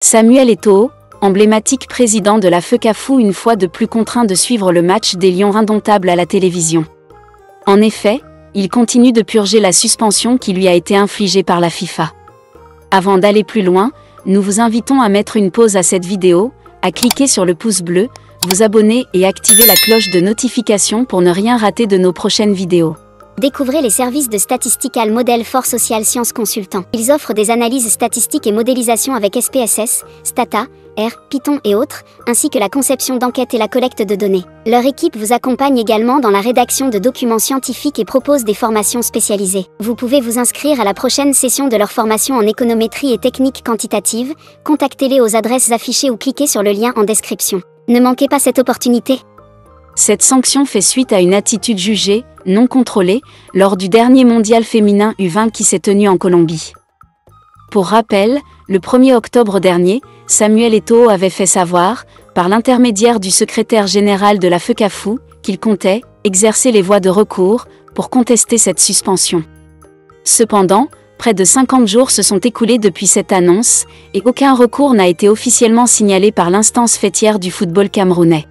Samuel Eto'o, emblématique président de la FECAFOOT, une fois de plus contraint de suivre le match des Lions indomptables à la télévision. En effet, il continue de purger la suspension qui lui a été infligée par la FIFA. Avant d'aller plus loin, nous vous invitons à mettre une pause à cette vidéo, à cliquer sur le pouce bleu, vous abonner et activer la cloche de notification pour ne rien rater de nos prochaines vidéos. Découvrez les services de Statistical Model for Social Science Consultant. Ils offrent des analyses statistiques et modélisation avec SPSS, Stata, R, Python et autres, ainsi que la conception d'enquêtes et la collecte de données. Leur équipe vous accompagne également dans la rédaction de documents scientifiques et propose des formations spécialisées. Vous pouvez vous inscrire à la prochaine session de leur formation en économétrie et techniques quantitatives. Contactez-les aux adresses affichées ou cliquez sur le lien en description. Ne manquez pas cette opportunité. Cette sanction fait suite à une attitude jugée, non contrôlée, lors du dernier mondial féminin U20 qui s'est tenu en Colombie. Pour rappel, le 1er octobre dernier, Samuel Eto'o avait fait savoir, par l'intermédiaire du secrétaire général de la FECAFOOT, qu'il comptait exercer les voies de recours pour contester cette suspension. Cependant, près de 50 jours se sont écoulés depuis cette annonce, et aucun recours n'a été officiellement signalé par l'instance faîtière du football camerounais.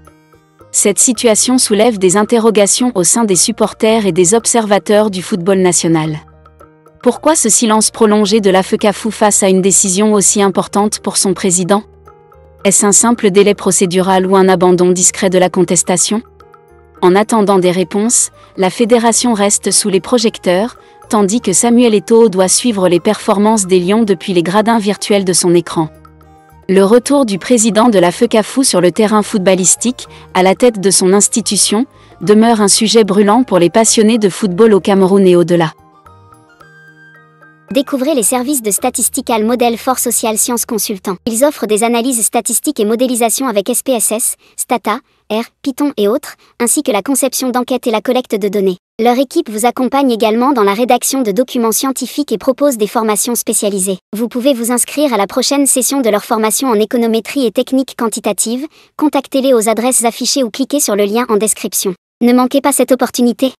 Cette situation soulève des interrogations au sein des supporters et des observateurs du football national. Pourquoi ce silence prolongé de la FECAFOOT face à une décision aussi importante pour son président? Est-ce un simple délai procédural ou un abandon discret de la contestation? En attendant des réponses, la fédération reste sous les projecteurs, tandis que Samuel Eto'o doit suivre les performances des Lions depuis les gradins virtuels de son écran. Le retour du président de la FECAFOOT sur le terrain footballistique, à la tête de son institution, demeure un sujet brûlant pour les passionnés de football au Cameroun et au-delà. Découvrez les services de Statistical Model for Social Science Consultant. Ils offrent des analyses statistiques et modélisation avec SPSS, Stata, R, Python et autres, ainsi que la conception d'enquêtes et la collecte de données. Leur équipe vous accompagne également dans la rédaction de documents scientifiques et propose des formations spécialisées. Vous pouvez vous inscrire à la prochaine session de leur formation en économétrie et techniques quantitatives. Contactez-les aux adresses affichées ou cliquez sur le lien en description. Ne manquez pas cette opportunité.